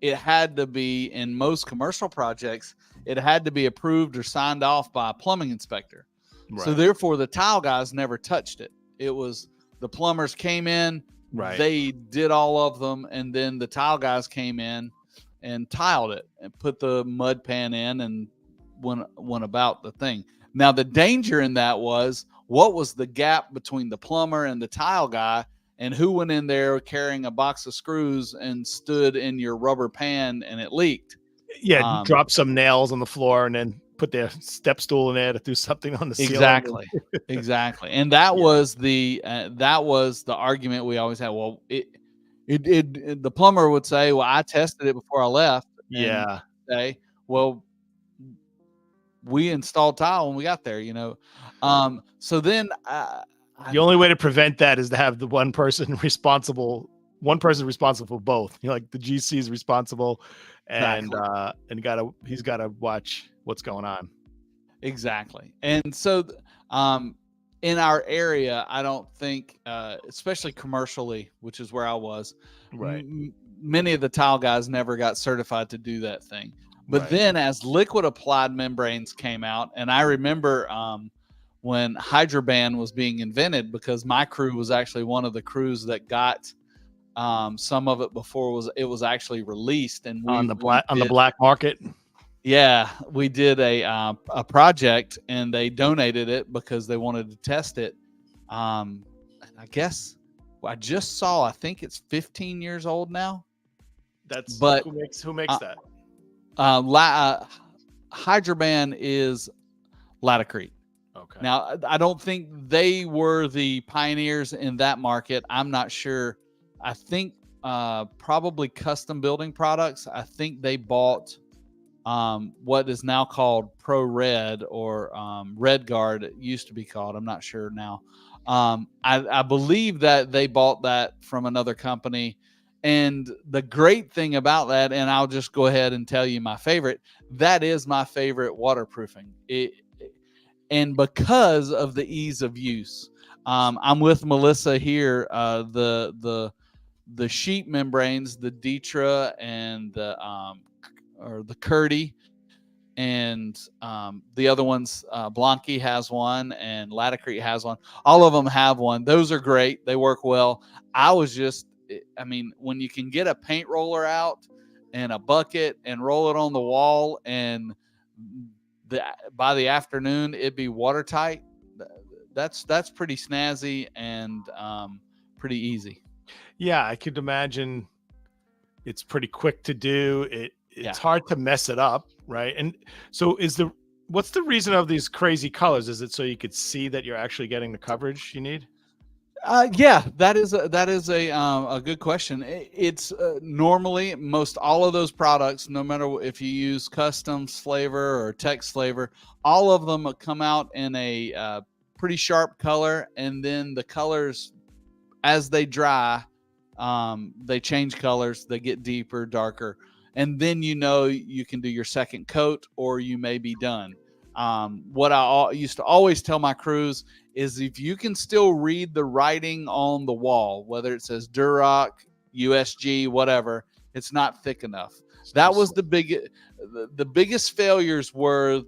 it had to be, in most commercial projects, it had to be approved or signed off by a plumbing inspector. Right. So therefore, the tile guys never touched it. It was the plumbers came in. Right. They did all of them, and then the tile guys came in and tiled it and put the mud pan in and went about the thing. Now, the danger in that was, what was the gap between the plumber and the tile guy, and who went in there carrying a box of screws and stood in your rubber pan and it leaked? Yeah, drop some nails on the floor and then put their step stool in there to do something on the ceiling. Exactly. And that was the argument we always had. Well, the plumber would say, "Well, I tested it before I left." Yeah. Say, "Well, we installed tile when we got there." So then the only way to prevent that is to have the one person responsible for both. Like the GC is responsible, and he's got to watch what's going on. Exactly. And so in our area, I don't think, especially commercially, which is where I was, right, many of the tile guys never got certified to do that thing. But then as liquid applied membranes came out, and I remember when Hydroban was being invented, because my crew was actually one of the crews that got some of it before it was actually released, and on the black market. Yeah, we did a project, and they donated it because they wanted to test it. And I guess I just saw. I think it's 15 years old now. That's but who makes that? Hydroban is Laticrete. Okay. Now, I don't think they were the pioneers in that market. I'm not sure. I think probably Custom Building Products. I think they bought what is now called Pro Red, or Red Guard. It used to be called. I'm not sure now. I believe that they bought that from another company. And the great thing about that, and I'll just go ahead and tell you my favorite, that is my favorite waterproofing. And because of the ease of use. I'm with Melissa here. The sheet membranes, the Ditra and the Curdy, and the other ones, Blanqui has one and Laticrete has one. All of them have one. Those are great. They work well. When you can get a paint roller out and a bucket and roll it on the wall, and by the afternoon it'd be watertight, that's pretty snazzy and pretty easy. Yeah, I could imagine it's pretty quick to do. It's hard to mess it up, right? And so what's the reason of these crazy colors? Is it so you could see that you're actually getting the coverage you need? Yeah, that is a good question. It's normally most all of those products, no matter if you use Customs flavor or Tex flavor, all of them come out in a pretty sharp color, and then the colors, as they dry, they change colors. They get deeper, darker, and then you can do your second coat, or you may be done. What I used to always tell my crews is, if you can still read the writing on the wall, whether it says Duroc, USG, whatever, it's not thick enough. That was the biggest failures were,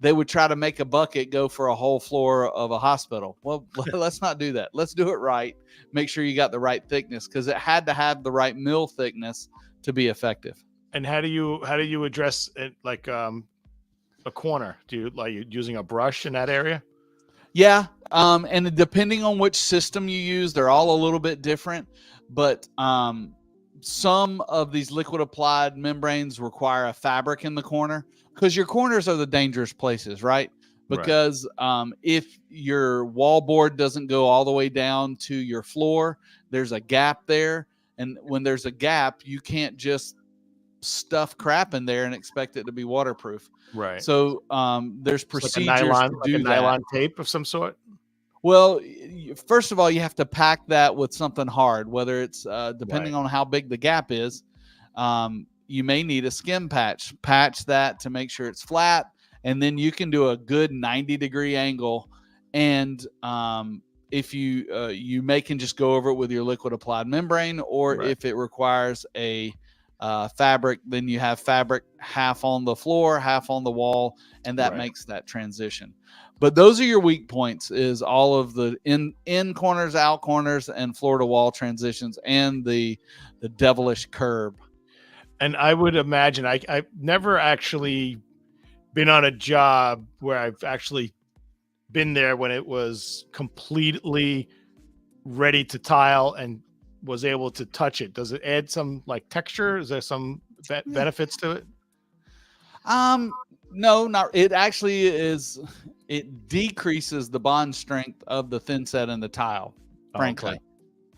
they would try to make a bucket go for a whole floor of a hospital. Well, let's not do that. Let's do it right. Make sure you got the right thickness, because it had to have the right mill thickness to be effective. And how do you address it, like a corner? Do you using a brush in that area? Yeah. And depending on which system you use, they're all a little bit different, but some of these liquid applied membranes require a fabric in the corner, because your corners are the dangerous places, right? Because if your wall board doesn't go all the way down to your floor, there's a gap there. And when there's a gap, you can't just stuff crap in there and expect it to be waterproof. Right. So there's procedures like to do nylon tape of some sort. Well, first of all, you have to pack that with something hard, whether it's depending on how big the gap is. You may need a skim patch that to make sure it's flat, and then you can do a good 90-degree angle. And if you can just go over it with your liquid applied membrane, or if it requires a fabric, then you have fabric half on the floor, half on the wall, and that makes that transition. But those are your weak points, is all of the in corners, out corners, and floor to wall transitions, and the devilish curb. And I would imagine I've never actually been on a job where I've actually been there when it was completely ready to tile and was able to touch it. Does it add some like texture? Is there some benefits to it? No, not. It actually is. It decreases the bond strength of the thin set and the tile, frankly.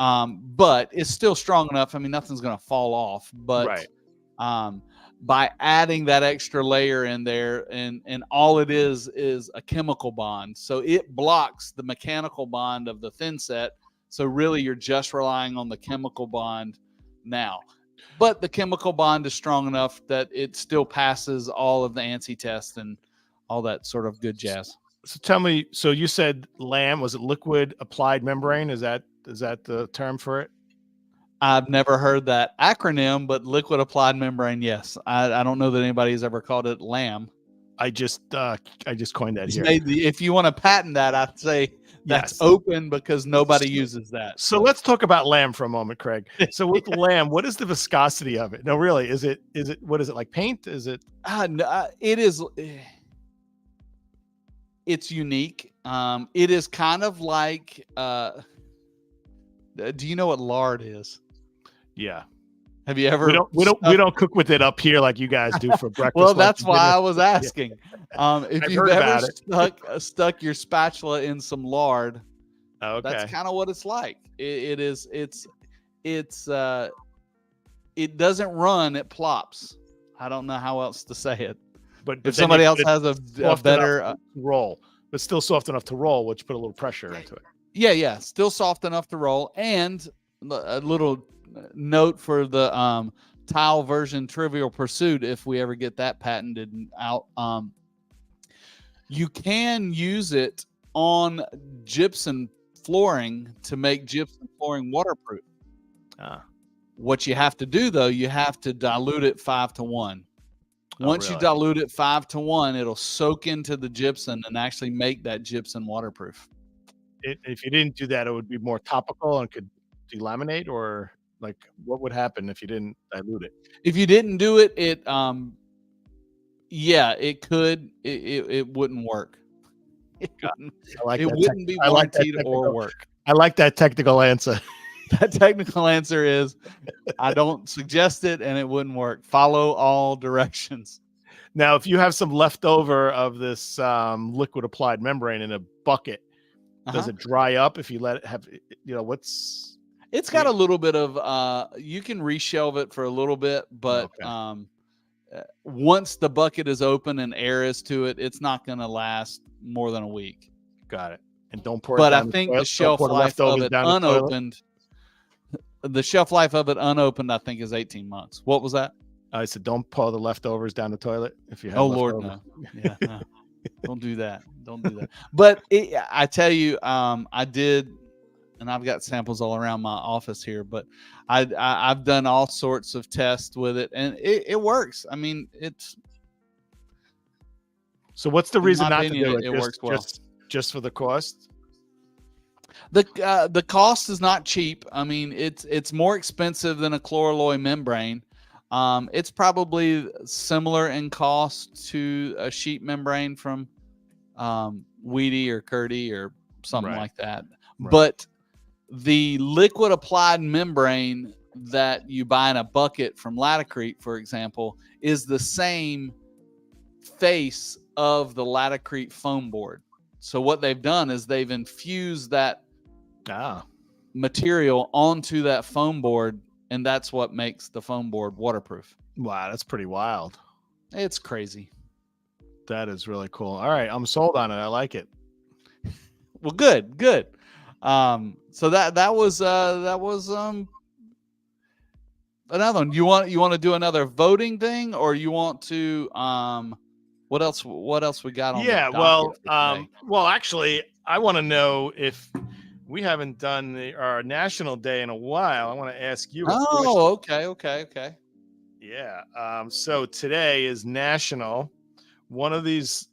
Okay. But it's still strong enough. Nothing's going to fall off. But by adding that extra layer in there, and all it is a chemical bond, so it blocks the mechanical bond of the thin set. So really, you're just relying on the chemical bond now. But the chemical bond is strong enough that it still passes all of the ANSI tests and all that sort of good jazz. So tell me, so you said LAM, was it liquid applied membrane? Is that the term for it? I've never heard that acronym, but liquid applied membrane, yes. I don't know that anybody's ever called it LAM. I just coined that here. If you want to patent that, I'd say That's Yes. open because nobody uses that. So let's talk about lamb for a moment, Craig. So with lamb, what is the viscosity of it? No, really, is it what is it, like paint? Is it? It is. It's unique. It is kind of like. Do you know what lard is? Yeah. Have you ever? We don't cook with it up here like you guys do for breakfast. Well, lunch, that's and why dinner. I was asking. If I've you've heard ever about it. stuck your spatula in some lard, Okay. that's kind of what it's like. It doesn't run, it plops. I don't know how else to say it. But If somebody else has a better to roll, but still soft enough to roll, which put a little pressure into it. yeah, still soft enough to roll. And a little note for the tile version Trivial Pursuit, if we ever get that patented out, you can use it on gypsum flooring to make gypsum flooring waterproof. What you have to do, though, you have to dilute it 5-to-1. Once you dilute it 5-to-1, it'll soak into the gypsum and actually make that gypsum waterproof. If you didn't do that, it would be more topical and could delaminate, or like what would happen if you didn't dilute it? If you didn't do it, it could. It wouldn't work. It wouldn't be warranted or work. I like that technical answer. That technical answer is, I don't suggest it, and it wouldn't work. Follow all directions. Now, if you have some leftover of this liquid applied membrane in a bucket, does it dry up if you let it have? It's got a little bit of. You can reshelve it for a little bit, but once the bucket is open and air is to it, it's not going to last more than a week. Got it. And don't pour. But I think the shelf life of it unopened. The shelf life of it unopened, I think, is 18 months. What was that? I said, don't pour the leftovers down the toilet if you have. Oh Lord, no. Yeah, no. Don't do that. Don't do that. But I tell you, I did, and I've got samples all around my office here. But I've done all sorts of tests with it, and it works. I mean, it's. So what's the reason not to do it? It works well. Just for the cost. The cost is not cheap. I mean, it's more expensive than a chloralloy membrane. It's probably similar in cost to a sheet membrane from Weedy or Curdy or something like that. Right. But the liquid applied membrane that you buy in a bucket from Laticrete, for example, is the same face of the Laticrete foam board. So what they've done is they've infused that material onto that foam board, and that's what makes the foam board waterproof. Wow, that's pretty wild. It's crazy. That is really cool. All right, I'm sold on it. I like it. Well, good. So that was another one. You want to do another voting thing, or you want to what else we got on? Yeah, well, actually, I want to know if we haven't done our national day in a while. I want to ask you. Okay. Yeah. So today is national. One of these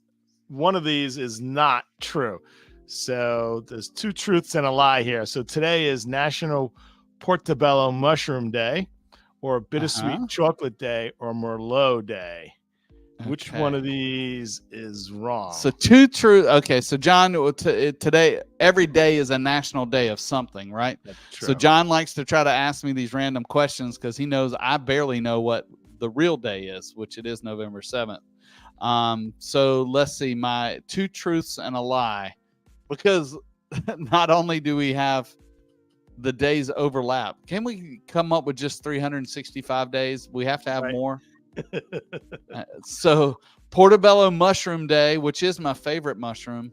is not true. So there's two truths and a lie here. So today is National Portobello Mushroom Day, or Bittersweet Chocolate Day, or Merlot Day. Okay. Which one of these is wrong? So two true. Okay, so John, today every day is a national day of something, right? That's true. So John likes to try to ask me these random questions because he knows I barely know what the real day is, which it is November 7th. So let's see, my two truths and a lie, because not only do we have the days overlap, can we come up with just 365 days? We have to have more. So Portobello Mushroom Day, which is my favorite mushroom,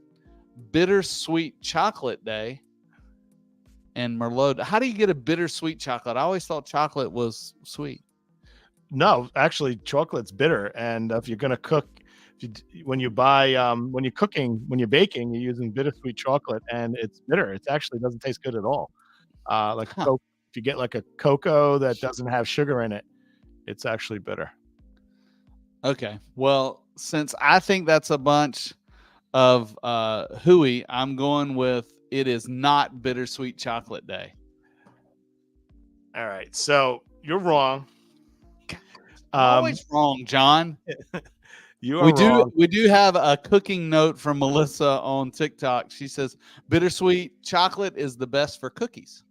Bittersweet Chocolate Day, and Merlot. How do you get a bittersweet chocolate? I always thought chocolate was sweet. No, actually, chocolate's bitter. And if you're going to cook, when you're baking, you're using bittersweet chocolate, and it's bitter. It actually doesn't taste good at all. If you get like a cocoa that doesn't have sugar in it, it's actually bitter. Okay. Well, since I think that's a bunch of hooey, I'm going with it is not bittersweet chocolate day. All right, so you're wrong. Always wrong, John. You are wrong. We do have a cooking note from Melissa on TikTok. She says bittersweet chocolate is the best for cookies.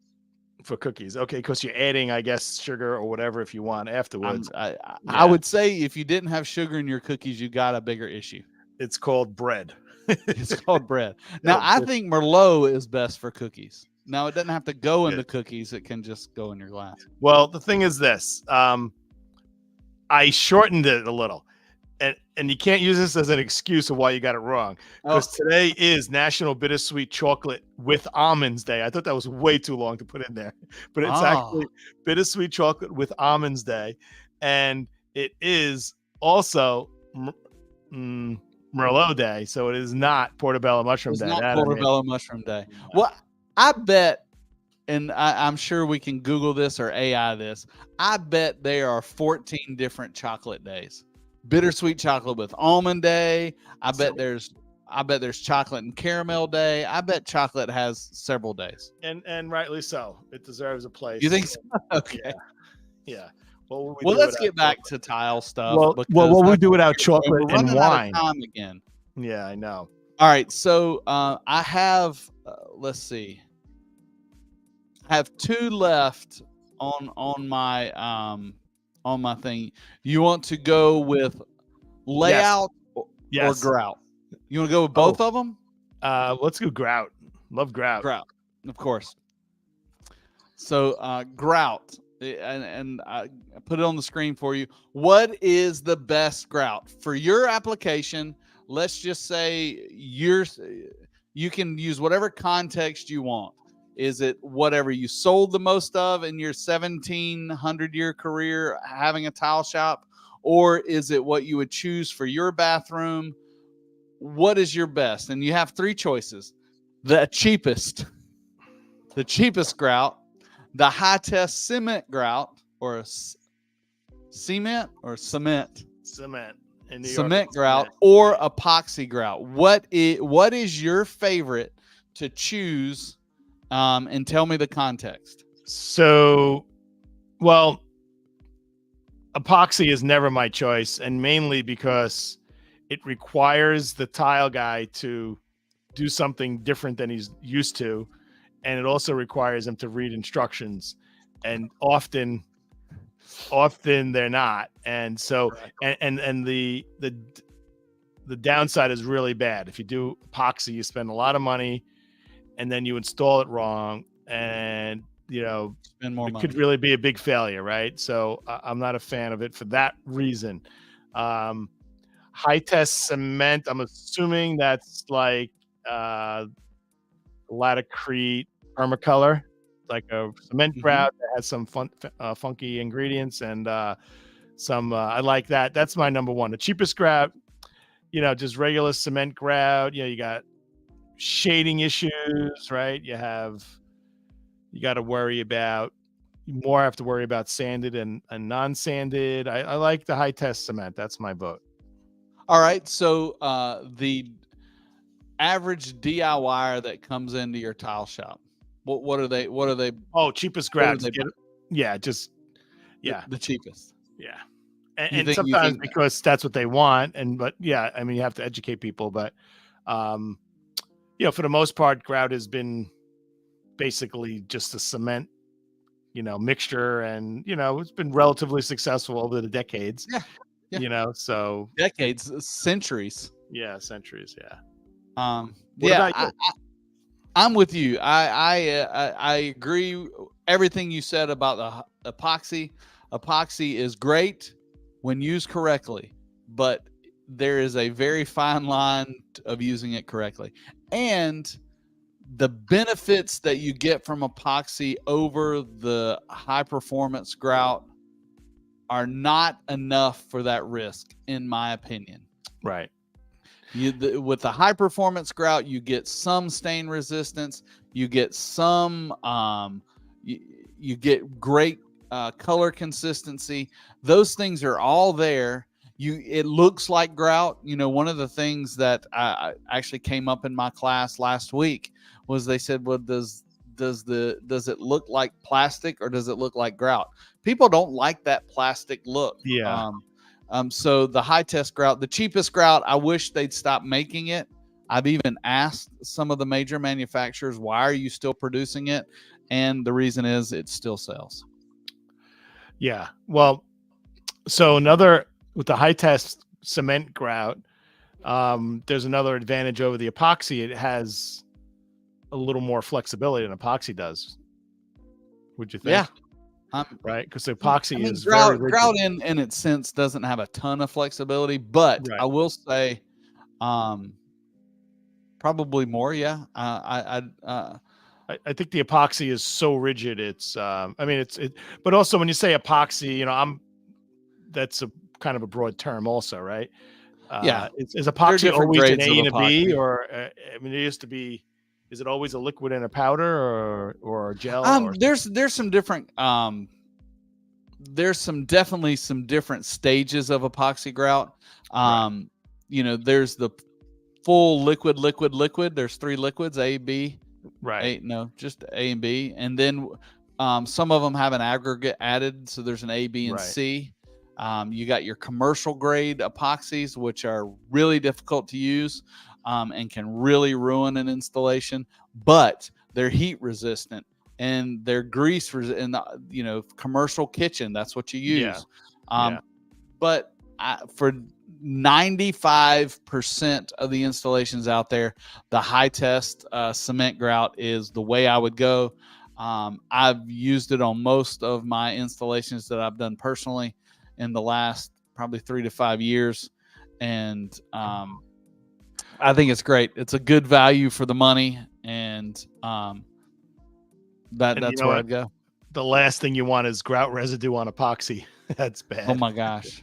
For cookies, okay, because you're adding, I guess, sugar or whatever if you want afterwards. I would say if you didn't have sugar in your cookies, you got a bigger issue. It's called bread. It's called bread. Now, I think Merlot is best for cookies. Now, it doesn't have to go in the cookies. It can just go in your glass. Well, the thing is this. I shortened it a little. And you can't use this as an excuse of why you got it wrong. Because today is National Bittersweet Chocolate with Almonds Day. I thought that was way too long to put in there. But it's actually Bittersweet Chocolate with Almonds Day. And it is also Merlot Day. So it is not Portobello Mushroom Day. It's not Portobello Mushroom Day. Well, I bet, and I'm sure we can Google this or AI this, I bet there are 14 different chocolate days. Bittersweet chocolate with almond day. I bet there's chocolate and caramel day. I bet chocolate has several days. And rightly so. It deserves a place. You think so? Okay. Yeah. Well, let's get back to tile stuff. Well, what we do without chocolate and wine? Time again. Yeah, I know. All right, so I have let's see. I have 2 left on my thing. You want to go with layout or grout? You want to go with both of them? Let's go grout. Love grout. Grout, of course. So grout, and I put it on the screen for you. What is the best grout for your application? Let's just say you can use whatever context you want. Is it whatever you sold the most of in your 1,700-year career having a tile shop? Or is it what you would choose for your bathroom? What is your best? And you have 3 choices. The cheapest grout, the high-test cement grout, or cement. In New York, cement grout or epoxy grout. What is your favorite to choose? And tell me the context. So, well, epoxy is never my choice, and mainly because it requires the tile guy to do something different than he's used to, and it also requires him to read instructions, and often they're not. And so, and the downside is really bad. If you do epoxy, you spend a lot of money, and then you install it wrong, and spend more money. Could really be a big failure, right? So I'm not a fan of it for that reason. High test cement, I'm assuming that's like Latacrete Permacolor, like a cement grout that has some funky ingredients and some I like that. That's my number one. The cheapest grout, just regular cement grout. You got shading issues, right? You got to worry about sanded and non-sanded. I like the high test cement. That's my vote. All right. So the average DIYer that comes into your tile shop, what are they? Oh, cheapest grout. The cheapest. Yeah. And sometimes because that's what they want. But yeah, I mean, you have to educate people, but for the most part, grout has been basically just a cement, mixture, and it's been relatively successful over the decades. Yeah. So decades, centuries. Yeah, centuries. Yeah. I'm with you. I agree everything you said about the epoxy. Epoxy is great when used correctly, but there is a very fine line of using it correctly. And the benefits that you get from epoxy over the high performance grout are not enough for that risk, in my opinion. Right. With the high performance grout, you get some stain resistance. You get some, you get great color consistency. Those things are all there. it looks like grout. You know, one of the things that I actually came up in my class last week was they said, well, does it look like plastic or does it look like grout? People don't like that plastic look. Yeah. So the high test grout, the cheapest grout, I wish they'd stop making it. I've even asked some of the major manufacturers, why are you still producing it? And the reason is it still sells. Yeah. Well, so with the high test cement grout, there's another advantage over the epoxy. It has a little more flexibility than epoxy does. Would you think? Yeah. Right, because epoxy is grout very rigid. in its sense doesn't have a ton of flexibility, but Right. I will say probably more. Yeah. I think the epoxy is so rigid. It's I mean, but also when you say epoxy, you know, that's a kind of a broad term also, right? Yeah. Is epoxy different always an grades A of and a B, epoxy. or I mean, it used to be. Is it always a liquid and a powder, or a gel? Or There's some different definitely some different stages of epoxy grout. Right. You know, there's the full liquid. There's 3 liquids, A, B. Right. Just A and B. And then some of them have an aggregate added, so there's an A, B, and Right. C. You got your commercial grade epoxies, which are really difficult to use and can really ruin an installation, but they're heat resistant and they're grease in the commercial kitchen. That's what you use. Yeah. But for 95% of the installations out there, the high test cement grout is the way I would go. I've used it on most of my installations that I've done personally in the last probably 3 to 5 years. And I think it's great. It's a good value for the money. And that's where I'd go. The last thing you want is grout residue on epoxy. That's bad. Oh my gosh.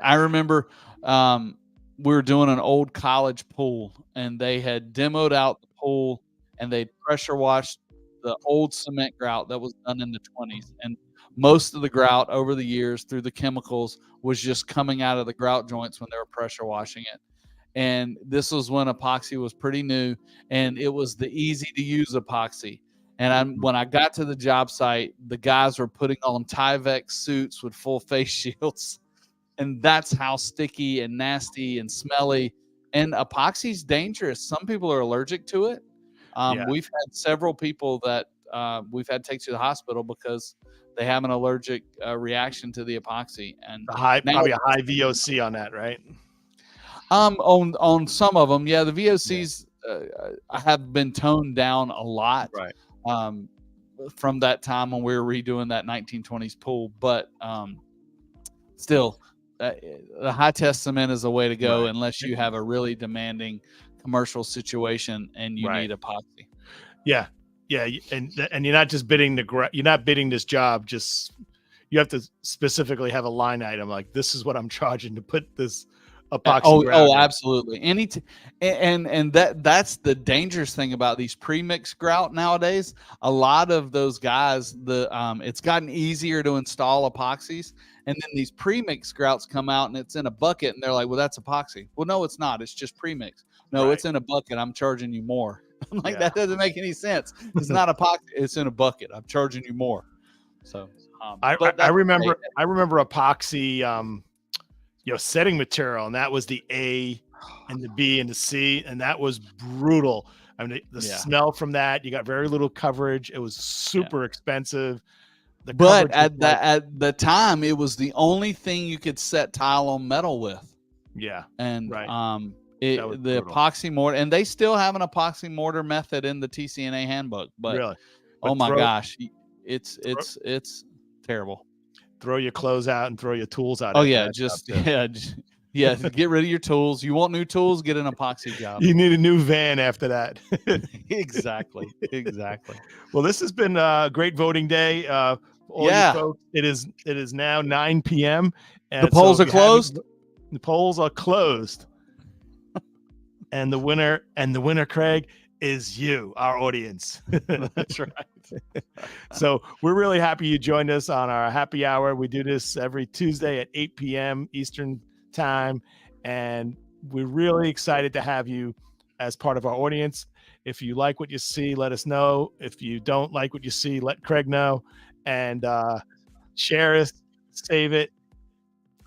I remember we were doing an old college pool and they had demoed out the pool and they pressure washed the old cement grout that was done in the 20s. And most of the grout over the years through the chemicals was just coming out of the grout joints when they were pressure washing it. And this was when epoxy was pretty new and it was the easy to use epoxy. And when I got to the job site, the guys were putting on Tyvek suits with full face shields. And that's how sticky and nasty and smelly. And epoxy's dangerous. Some people are allergic to it. We've had several people that we've had to take to the hospital because they have an allergic reaction to the epoxy. And probably a high VOC on that, right? On some of them, yeah. The VOCs have been toned down a lot. Right. From that time when we were redoing that 1920s pool, but still, the high test cement is the way to go unless you have a really demanding commercial situation and you need epoxy. Yeah, and you're not just bidding you're not bidding this job. Just you have to specifically have a line item like this is what I'm charging to put this epoxy. Absolutely. And that's the dangerous thing about these pre-mix grout nowadays. A lot of those guys, it's gotten easier to install epoxies, and then these pre-mix grouts come out and it's in a bucket and they're like, well, that's epoxy. Well, no, it's not. It's just pre-mix. No, it's in a bucket. I'm charging you more. I'm like, that doesn't make any sense. It's not epoxy. It's in a bucket. I'm charging you more. So I remember epoxy, setting material, and that was the A and the B and the C, and that was brutal. I mean, the smell from that, you got very little coverage. It was super expensive. But at the time, it was the only thing you could set tile on metal with. Yeah. And the epoxy mortar, and they still have an epoxy mortar method in the TCNA handbook. But really, my gosh, it's terrible. Throw your clothes out and throw your tools out. Oh yeah, get rid of your tools. You want new tools? Get an epoxy job. You need a new van after that. Exactly. Well, this has been a great voting day. All you folks, it is now 9 p.m. And the polls are closed. The polls are closed. And the winner, Craig, is you, our audience. That's right. So we're really happy you joined us on our happy hour. We do this every Tuesday at 8 p.m. Eastern time, and we're really excited to have you as part of our audience. If you like what you see, let us know. If you don't like what you see, let Craig know, and share us, save it,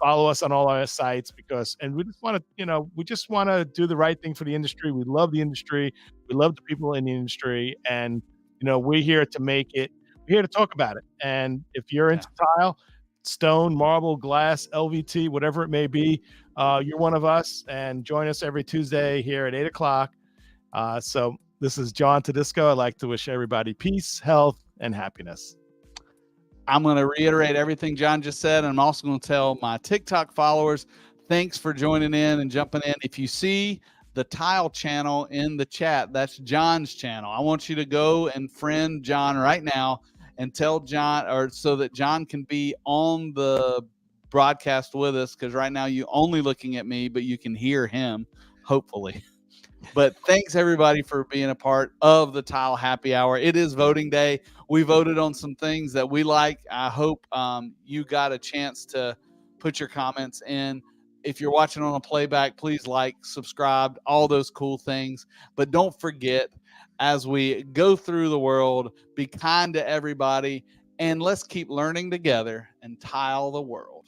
follow us on all our sites, and we just want to do the right thing for the industry. We love the industry. We love the people in the industry, and we're here to make it. We're here to talk about it. And if you're into tile, stone, marble, glass, LVT, whatever it may be, you're one of us, and join us every Tuesday here at 8:00. So this is John Tedisco. I'd like to wish everybody peace, health, and happiness. I'm going to reiterate everything John just said. And I'm also going to tell my TikTok followers, thanks for joining in and jumping in. If you see the tile channel in the chat, that's John's channel. I want you to go and friend John right now and tell John, or so that John can be on the broadcast with us. Because right now you only looking at me, but you can hear him, hopefully. But thanks everybody for being a part of the Tile Happy Hour. It is voting day. We voted on some things that we like. I hope you got a chance to put your comments in. If you're watching on a playback, please like, subscribe, all those cool things. But don't forget, as we go through the world, be kind to everybody, and let's keep learning together and tile the world.